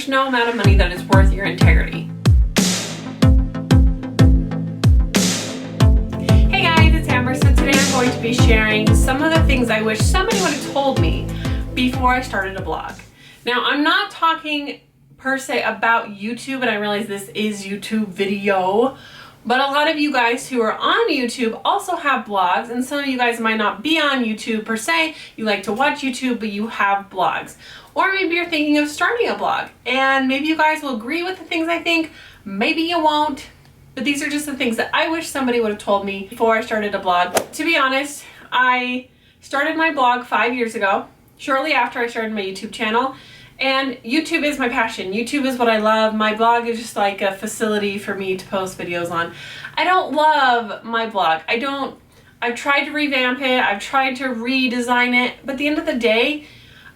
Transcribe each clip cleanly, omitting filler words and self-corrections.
There's no amount of money that is worth your integrity. Hey guys, it's Amber. So today I'm going to be sharing some of the things I wish somebody would have told me before I started a blog. Now, I'm not talking per se about YouTube, and I realize this is YouTube video, but a lot of you guys who are on YouTube also have blogs, and some of you guys might not be on YouTube per se. You like to watch YouTube, but you have blogs. Or maybe you're thinking of starting a blog, and maybe you guys will agree with the things I think, maybe you won't, but these are just the things that I wish somebody would have told me before I started a blog. To be honest, I started my blog 5 years ago, shortly after I started my YouTube channel. And YouTube is my passion. YouTube is what I love. My blog is just like a facility for me to post videos on. I don't love my blog. I've tried to revamp it. I've tried to redesign it. But at the end of the day,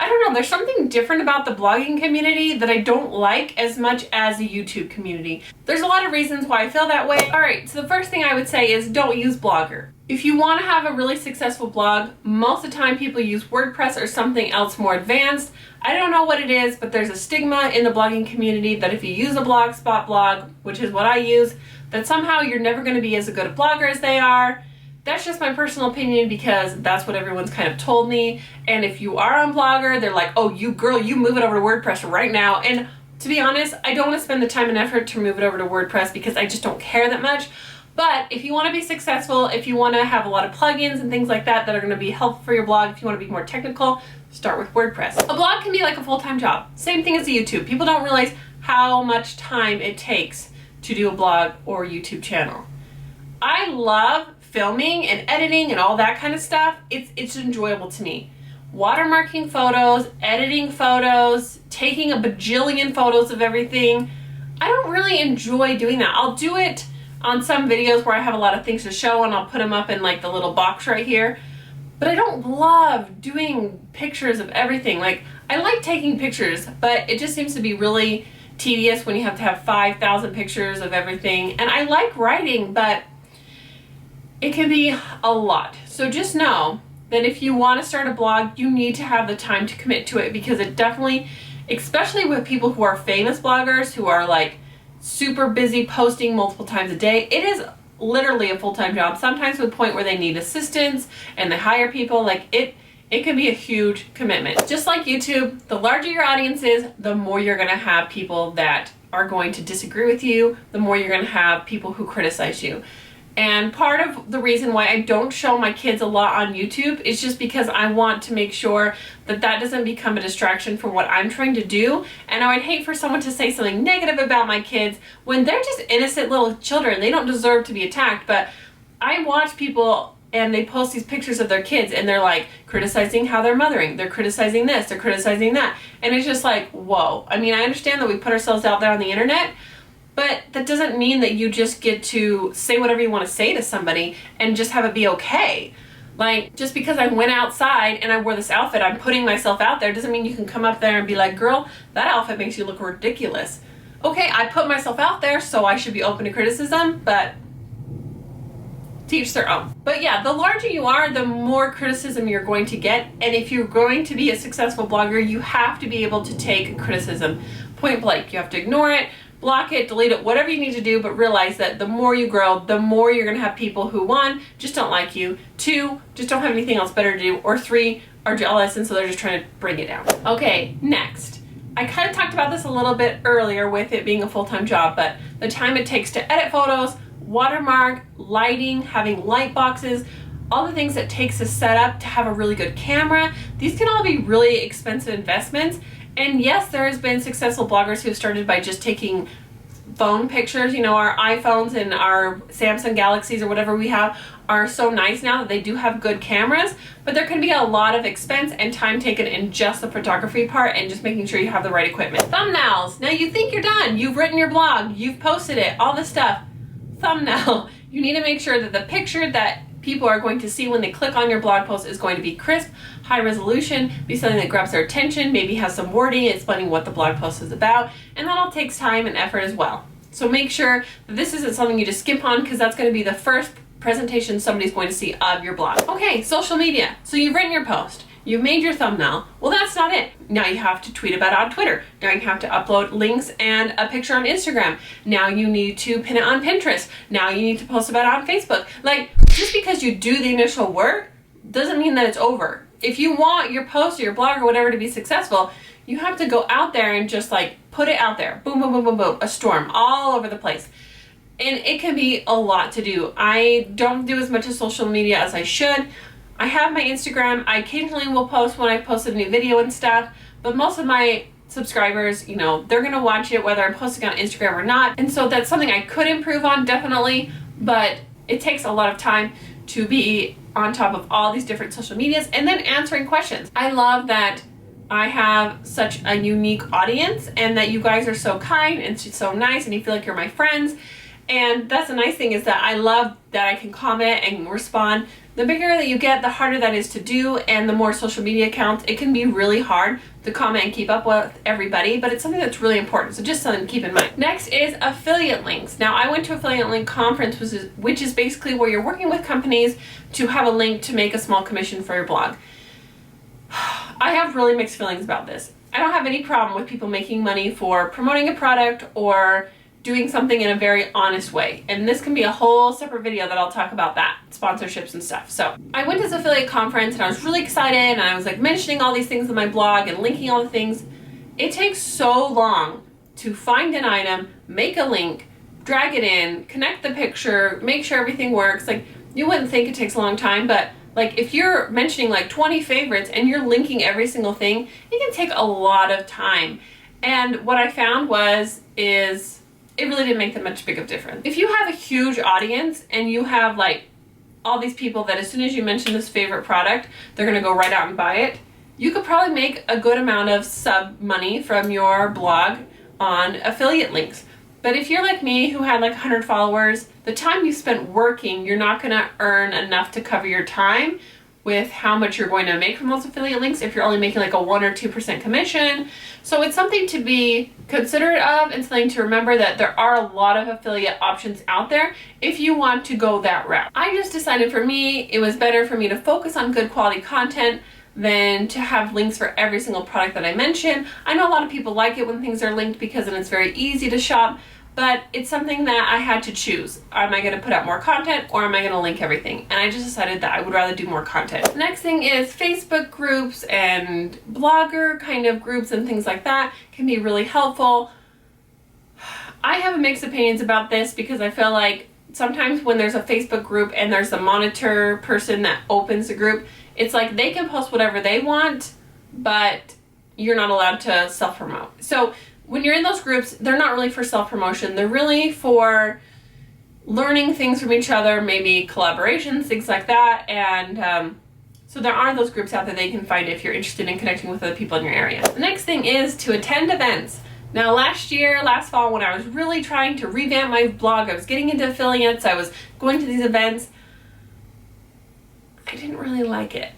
I don't know. There's something different about the blogging community that I don't like as much as the YouTube community. There's a lot of reasons why I feel that way. All right, so the first thing I would say is don't use Blogger. If you want to have a really successful blog, most of the time people use WordPress or something else more advanced. I don't know what it is, but there's a stigma in the blogging community that if you use a Blogspot blog, which is what I use, that somehow you're never going to be as good a blogger as they are. That's just my personal opinion because that's what everyone's kind of told me. And if you are on Blogger, they're like, oh, you girl, you move it over to WordPress right now. And to be honest, I don't want to spend the time and effort to move it over to WordPress because I just don't care that much. But if you want to be successful, if you want to have a lot of plugins and things like that that are going to be helpful for your blog, if you want to be more technical, start with WordPress. A blog can be like a full-time job. Same thing as a YouTube. People don't realize how much time it takes to do a blog or YouTube channel. I love filming and editing and all that kind of stuff. It's enjoyable to me. Watermarking photos, editing photos, taking a bajillion photos of everything. I don't really enjoy doing that. I'll do it on some videos where I have a lot of things to show and I'll put them up in like the little box right here. But I don't love doing pictures of everything. Like, I like taking pictures, but it just seems to be really tedious when you have to have 5,000 pictures of everything. And I like writing, but it can be a lot. So just know that if you want to start a blog, you need to have the time to commit to it because it definitely, especially with people who are famous bloggers who are like super busy posting multiple times a day, it is literally a full-time job, sometimes to the point where they need assistants and they hire people. Like it can be a huge commitment. Just like YouTube, the larger your audience is, the more you're going to have people that are going to disagree with you, the more you're going to have people who criticize you. And part of the reason why I don't show my kids a lot on YouTube is just because I want to make sure that that doesn't become a distraction from what I'm trying to do. And I would hate for someone to say something negative about my kids when they're just innocent little children. They don't deserve to be attacked. But I watch people and they post these pictures of their kids and they're like criticizing how they're mothering. They're criticizing this, they're criticizing that. And it's just like, whoa. I mean, I understand that we put ourselves out there on the internet, but that doesn't mean that you just get to say whatever you want to say to somebody and just have it be okay. Like, just because I went outside and I wore this outfit, I'm putting myself out there, doesn't mean you can come up there and be like, girl, that outfit makes you look ridiculous. Okay, I put myself out there, so I should be open to criticism, but teach their own. But yeah, the larger you are, the more criticism you're going to get. And if you're going to be a successful blogger, you have to be able to take criticism point blank. You have to ignore it, block it, delete it, whatever you need to do, but realize that the more you grow, the more you're gonna have people who, one, just don't like you, two, just don't have anything else better to do, or three, are jealous and so they're just trying to bring it down. Okay, next. I kind of talked about this a little bit earlier with it being a full-time job, but the time it takes to edit photos, watermark, lighting, having light boxes, all the things it takes to set up to have a really good camera, these can all be really expensive investments. And yes, there has been successful bloggers who have started by just taking phone pictures. You know, our iPhones and our Samsung Galaxies or whatever we have are so nice now that they do have good cameras, but there can be a lot of expense and time taken in just the photography part and just making sure you have the right equipment. Thumbnails. Now you think you're done. You've written your blog, you've posted it, all this stuff. Thumbnail. You need to make sure that the picture that people are going to see when they click on your blog post is going to be crisp, high resolution, be something that grabs their attention, maybe has some wording explaining what the blog post is about, and that all takes time and effort as well. So make sure that this isn't something you just skip on because that's going to be the first presentation somebody's going to see of your blog. Okay, social media. So you've written your post. You've made your thumbnail. Well, that's not it. Now you have to tweet about it on Twitter. Now you have to upload links and a picture on Instagram. Now you need to pin it on Pinterest. Now you need to post about it on Facebook. Like, just because you do the initial work doesn't mean that it's over. If you want your post or your blog or whatever to be successful, you have to go out there and just like put it out there. Boom, boom, boom, boom, boom. A storm all over the place. And it can be a lot to do. I don't do as much of social media as I should. I have my Instagram. I occasionally will post when I post a new video and stuff, but most of my subscribers, you know, they're gonna watch it whether I'm posting on Instagram or not. And so that's something I could improve on, definitely, but it takes a lot of time to be on top of all these different social medias and then answering questions. I love that I have such a unique audience and that you guys are so kind and so nice and you feel like you're my friends. And that's the nice thing, is that I love that I can comment and respond. The bigger that you get, the harder that is to do, and the more social media accounts, it can be really hard to comment and keep up with everybody, but it's something that's really important, so just something to keep in mind. Next is affiliate links. Now, I went to affiliate link conference, which is basically where you're working with companies to have a link to make a small commission for your blog. I have really mixed feelings about this. I don't have any problem with people making money for promoting a product or doing something in a very honest way. And this can be a whole separate video that I'll talk about that, sponsorships and stuff. So I went to this affiliate conference and I was really excited and I was like mentioning all these things in my blog and linking all the things. It takes so long to find an item, make a link, drag it in, connect the picture, make sure everything works. Like, you wouldn't think it takes a long time, but like if you're mentioning like 20 favorites and you're linking every single thing, it can take a lot of time. And what I found is it really didn't make that much big of difference. If you have a huge audience and you have like all these people that as soon as you mention this favorite product, they're gonna go right out and buy it, you could probably make a good amount of sub money from your blog on affiliate links. But if you're like me, who had like 100 followers, the time you spent working, you're not gonna earn enough to cover your time with how much you're going to make from those affiliate links if you're only making like a 1 or 2% commission. So it's something to be considerate of and something to remember, that there are a lot of affiliate options out there if you want to go that route. I just decided for me, it was better for me to focus on good quality content than to have links for every single product that I mention. I know a lot of people like it when things are linked because then it's very easy to shop, but it's something that I had to choose. Am I gonna put out more content or am I gonna link everything? And I just decided that I would rather do more content. The next thing is Facebook groups and blogger kind of groups and things like that can be really helpful. I have mixed opinions about this because I feel like sometimes when there's a Facebook group and there's a monitor person that opens the group, it's like they can post whatever they want, but you're not allowed to self-promote. So when you're in those groups, they're not really for self-promotion. They're really for learning things from each other, maybe collaborations, things like that. And so there are those groups out there that you can find if you're interested in connecting with other people in your area. The next thing is to attend events. Now last fall, when I was really trying to revamp my blog, I was getting into affiliates, I was going to these events, I didn't really like it.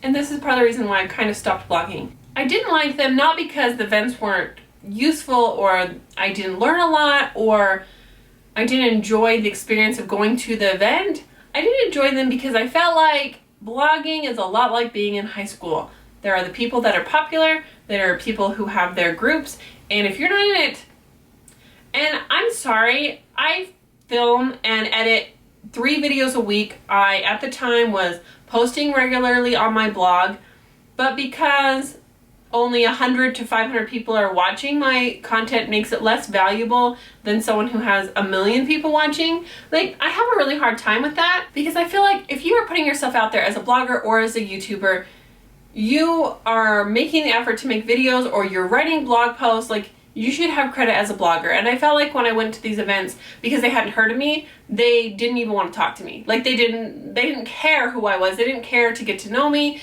And this is part of the reason why I kind of stopped blogging. I didn't like them not because the events weren't useful or I didn't learn a lot or I didn't enjoy the experience of going to the event. I didn't enjoy them because I felt like blogging is a lot like being in high school. There are the people that are popular, there are people who have their groups, and if you're not in it, and I'm sorry, I film and edit 3 videos a week. I, at the time, was posting regularly on my blog, but because only 100 to 500 people are watching my content makes it less valuable than someone who has 1 million people watching. Like, I have a really hard time with that because I feel like if you are putting yourself out there as a blogger or as a YouTuber, you are making the effort to make videos or you're writing blog posts, like you should have credit as a blogger. And I felt like when I went to these events, because they hadn't heard of me, they didn't even want to talk to me. Like they didn't care who I was. They didn't care to get to know me.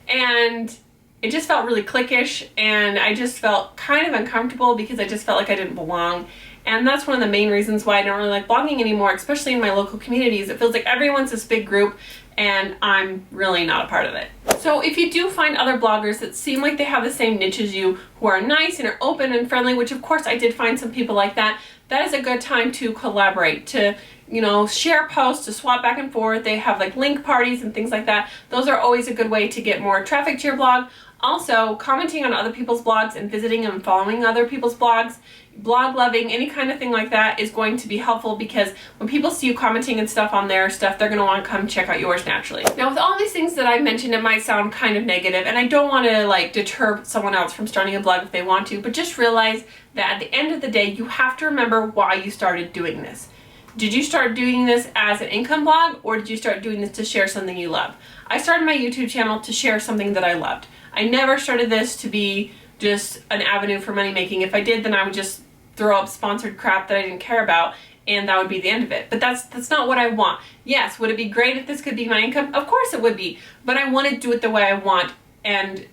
And it just felt really cliquish, and I just felt kind of uncomfortable because I just felt like I didn't belong. And that's one of the main reasons why I don't really like blogging anymore, especially in my local communities. It feels like everyone's this big group and I'm really not a part of it. So if you do find other bloggers that seem like they have the same niche as you, who are nice and are open and friendly, which of course I did find some people like that, that is a good time to collaborate, to you know, share posts to swap back and forth. They have like link parties and things like that. Those are always a good way to get more traffic to your blog. Also, commenting on other people's blogs and visiting and following other people's blogs, blog loving, any kind of thing like that is going to be helpful, because when people see you commenting and stuff on their stuff, they're going to want to come check out yours naturally. Now, with all these things that I mentioned, it might sound kind of negative, and I don't want to like deter someone else from starting a blog if they want to, but just realize that at the end of the day, you have to remember why you started doing this. Did you start doing this as an income blog, or did you start doing this to share something you love? I started my YouTube channel to share something that I loved. I never started this to be just an avenue for money making. If I did, then I would just throw up sponsored crap that I didn't care about, and that would be the end of it. But that's not what I want. Yes, would it be great if this could be my income? Of course it would be, but I want to do it the way I want and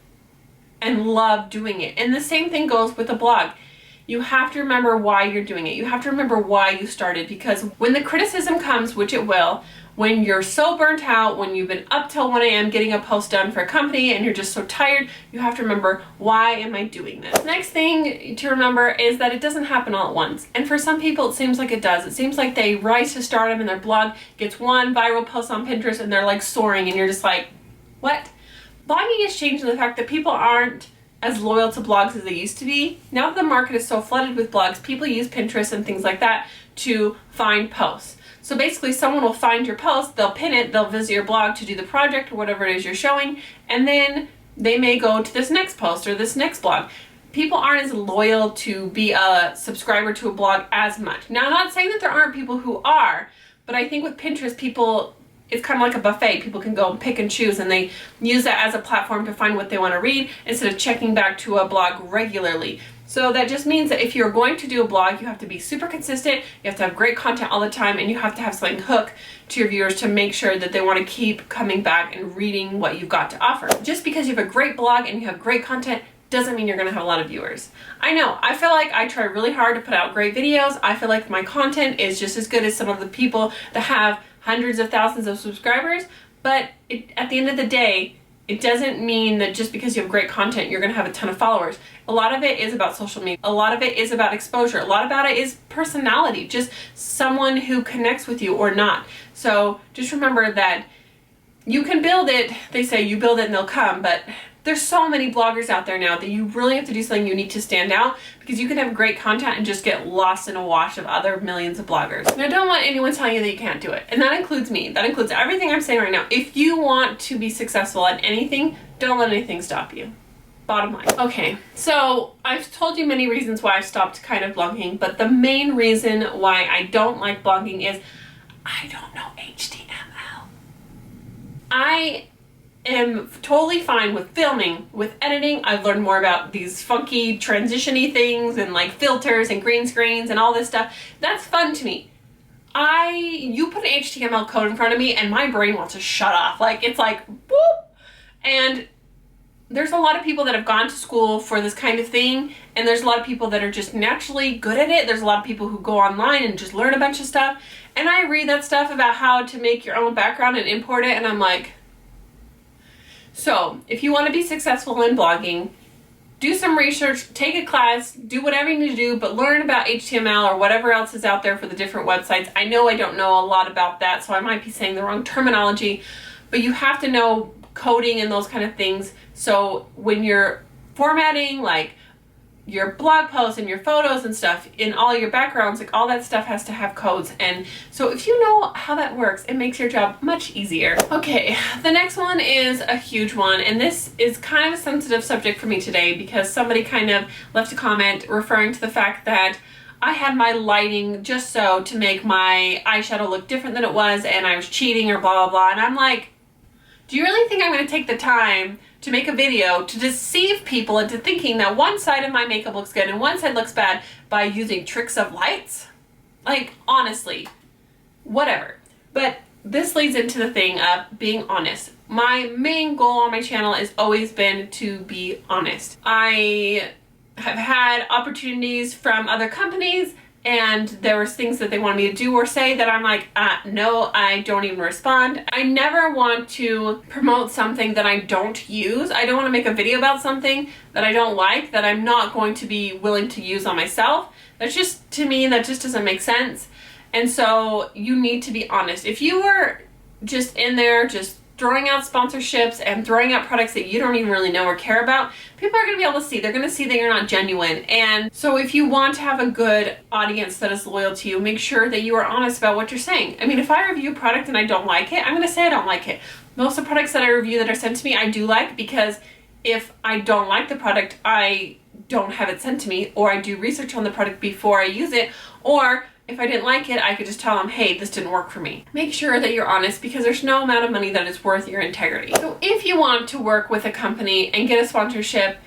love doing it. And the same thing goes with a blog. You have to remember why you're doing it. You have to remember why you started, because when the criticism comes, which it will, when you're so burnt out, when you've been up till 1 a.m. getting a post done for a company and you're just so tired, you have to remember, why am I doing this? Next thing to remember is that it doesn't happen all at once. And for some people, it seems like it does. It seems like they rise to stardom and their blog gets one viral post on Pinterest and they're like soaring, and you're just like, what? Blogging has changed in the fact that people aren't as loyal to blogs as they used to be. Now that the market is so flooded with blogs, people use Pinterest and things like that to find posts. So basically, someone will find your post, they'll pin it, they'll visit your blog to do the project or whatever it is you're showing, and then they may go to this next post or this next blog. People aren't as loyal to be a subscriber to a blog as much. Now, I'm not saying that there aren't people who are, but I think with Pinterest, people, it's kind of like a buffet. People can go and pick and choose, and they use that as a platform to find what they want to read instead of checking back to a blog regularly. So that just means that if you're going to do a blog, you have to be super consistent, you have to have great content all the time, and you have to have something hook to your viewers to make sure that they want to keep coming back and reading what you've got to offer. Just because you have a great blog and you have great content doesn't mean you're going to have a lot of viewers. I know, I feel like I try really hard to put out great videos. I feel like my content is just as good as some of the people that have hundreds of thousands of subscribers, but at the end of the day, it doesn't mean that just because you have great content, you're going to have a ton of followers. A lot of it is about social media. A lot of it is about exposure. A lot about it is personality, just someone who connects with you or not. So just remember that you can build it. They say you build it and they'll come, but there's so many bloggers out there now that you really have to do something unique to stand out, because you can have great content and just get lost in a wash of other millions of bloggers. Now, don't let anyone tell you that you can't do it. And that includes me. That includes everything I'm saying right now. If you want to be successful at anything, don't let anything stop you. Bottom line. Okay, so I've told you many reasons why I've stopped kind of blogging, but the main reason why I don't like blogging is I don't know HTML. I am totally fine with filming, with editing. I've learned more about these funky transition-y things and like filters and green screens and all this stuff. That's fun to me. You put an HTML code in front of me and my brain wants to shut off. Like, it's like, whoop! And there's a lot of people that have gone to school for this kind of thing, and there's a lot of people that are just naturally good at it. There's a lot of people who go online and just learn a bunch of stuff. And I read that stuff about how to make your own background and import it, and I'm like, so if you want to be successful in blogging, do some research, take a class, do whatever you need to do, but learn about HTML or whatever else is out there for the different websites. I know I don't know a lot about that, so I might be saying the wrong terminology, but you have to know coding and those kind of things. So when you're formatting like your blog posts and your photos and stuff in all your backgrounds, like all that stuff has to have codes. And so if you know how that works, it makes your job much easier. Okay, the next one is a huge one, and this is kind of a sensitive subject for me today because somebody kind of left a comment referring to the fact that I had my lighting just so to make my eyeshadow look different than it was, and I was cheating or blah blah blah. And I'm like, do you really think I'm going to take the time to make a video to deceive people into thinking that one side of my makeup looks good and one side looks bad by using tricks of lights? Like, honestly, whatever. But this leads into the thing of being honest. My main goal on my channel has always been to be honest. I have had opportunities from other companies, and there was things that they wanted me to do or say that I'm like, no, I don't even respond. I never want to promote something that I don't use. I don't want to make a video about something that I don't like, that I'm not going to be willing to use on myself. That's just, to me, that just doesn't make sense. And so you need to be honest. If you were just in there just throwing out sponsorships and throwing out products that you don't even really know or care about, people are going to be able to see. They're going to see that you're not genuine. And so if you want to have a good audience that is loyal to you, make sure that you are honest about what you're saying. I mean, if I review a product and I don't like it, I'm going to say I don't like it. Most of the products that I review that are sent to me, I do like, because if I don't like the product, I don't have it sent to me, or I do research on the product before I use it, or if I didn't like it, I could just tell them, hey, this didn't work for me. Make sure that you're honest, because there's no amount of money that is worth your integrity. So if you want to work with a company and get a sponsorship,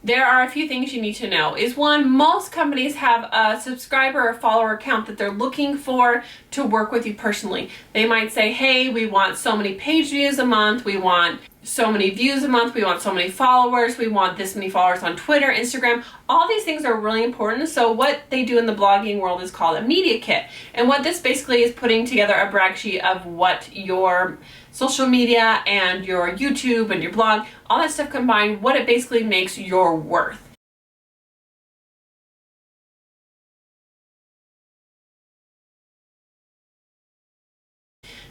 there are a few things you need to know. Is one, most companies have a subscriber or follower count that they're looking for to work with you personally. They might say, hey, we want so many page views a month, we want so many views a month, we want so many followers, we want this many followers on Twitter, Instagram. All these things are really important. So what they do in the blogging world is called a media kit. And what this basically is putting together a brag sheet of what your social media and your YouTube and your blog, all that stuff combined, what it basically makes your worth.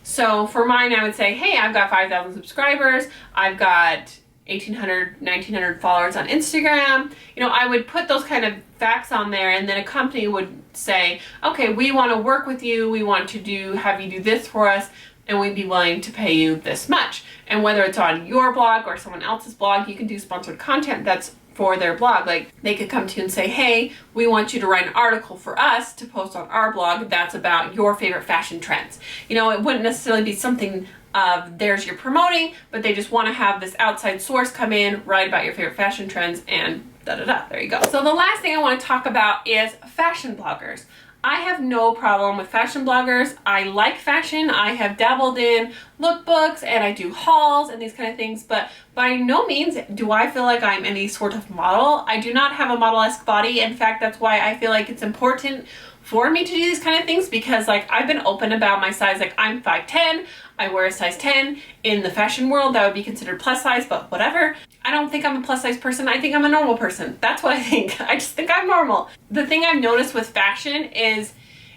So for mine, I would say, hey, I've got 5,000 subscribers, I've got 1,800, 1,900 followers on Instagram. You know, I would put those kind of facts on there, and then a company would say, okay, we want to work with you, we want to have you do this for us, and we'd be willing to pay you this much. And whether it's on your blog or someone else's blog, you can do sponsored content that's for their blog. Like, they could come to you and say, hey, we want you to write an article for us to post on our blog that's about your favorite fashion trends. You know, it wouldn't necessarily be something of theirs you're promoting, but they just want to have this outside source come in, write about your favorite fashion trends, and da-da-da, there you go. So the last thing I want to talk about is fashion bloggers. I have no problem with fashion bloggers. I like fashion. I have dabbled in lookbooks and I do hauls and these kind of things, but by no means do I feel like I'm any sort of model. I do not have a model-esque body. In fact, that's why I feel like it's important for me to do these kind of things, because like I've been open about my size. Like, I'm 5'10", I wear a size 10. In the fashion world, that would be considered plus size, but whatever. I don't think I'm a plus size person. I think I'm a normal person. That's what I think. I just think I'm normal. The thing I've noticed with fashion is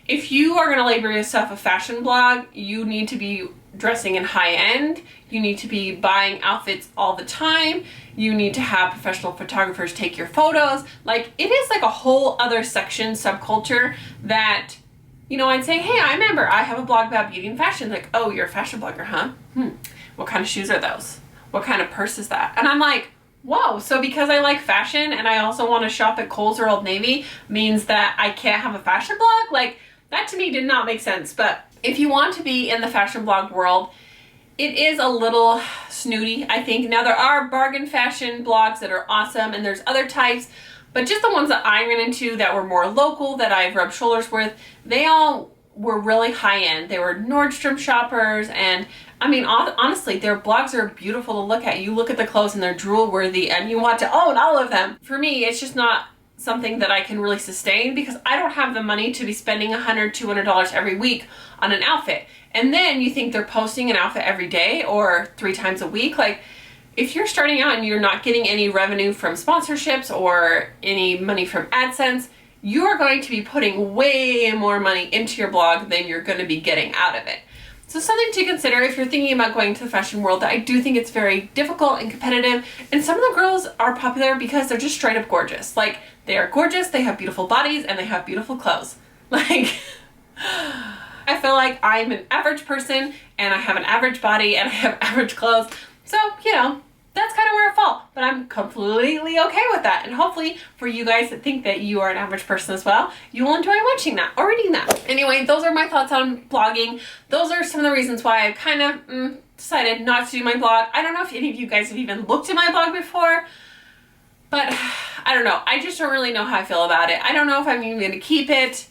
if you are gonna label yourself a fashion blog, you need to be dressing in high end. You need to be buying outfits all the time. You need to have professional photographers take your photos. Like, it is like a whole other section, subculture that, you know, I'd say, hey, I remember I have a blog about beauty and fashion. Like, oh, you're a fashion blogger, huh? What kind of shoes are those? What kind of purse is that? And I'm like, whoa, so because I like fashion and I also want to shop at Kohl's or Old Navy means that I can't have a fashion blog? Like, that to me did not make sense. But if you want to be in the fashion blog world, it is a little snooty, I think. Now, there are bargain fashion blogs that are awesome, and there's other types, but just the ones that I ran into that were more local, that I've rubbed shoulders with, they all were really high-end. They were Nordstrom shoppers, and I mean, honestly, their blogs are beautiful to look at. You look at the clothes and they're drool-worthy, and you want to own all of them. For me, it's just not something that I can really sustain, because I don't have the money to be spending $100, $200 every week on an outfit. And then you think they're posting an outfit every day or 3 times a week. Like, if you're starting out and you're not getting any revenue from sponsorships or any money from AdSense, you are going to be putting way more money into your blog than you're going to be getting out of it. So something to consider if you're thinking about going to the fashion world. That I do think it's very difficult and competitive, and some of the girls are popular because they're just straight up gorgeous. Like, they are gorgeous, they have beautiful bodies, and they have beautiful clothes. Like, I feel like I'm an average person, and I have an average body, and I have average clothes. So, you know, that's kind of where I fall, but I'm completely okay with that. And hopefully for you guys that think that you are an average person as well, you will enjoy watching that or reading that. Anyway, those are my thoughts on blogging. Those are some of the reasons why I've kind of decided not to do my blog. I don't know if any of you guys have even looked at my blog before, but I don't know. I just don't really know how I feel about it. I don't know if I'm even going to keep it.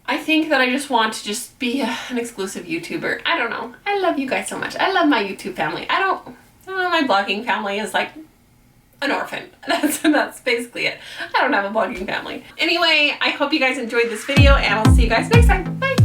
I think that I just want to just be an exclusive YouTuber. I don't know. I love you guys so much. I love my YouTube family. My blogging family is like an orphan. That's basically it. I don't have a blogging family. Anyway, I hope you guys enjoyed this video, and I'll see you guys next time. Bye!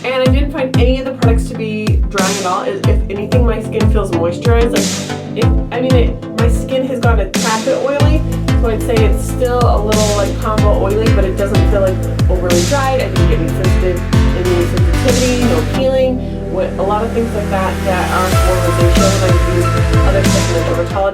And I didn't find any of the products to be drying at all. If anything, my skin feels moisturized. Like, my skin has gone a tad bit oily, so I'd say it's still a little like combo oily, but it doesn't feel like overly dried. I didn't get any sensitivity, no peeling, with a lot of things like that that are for rosacea. Like these other stuff in the dermatologist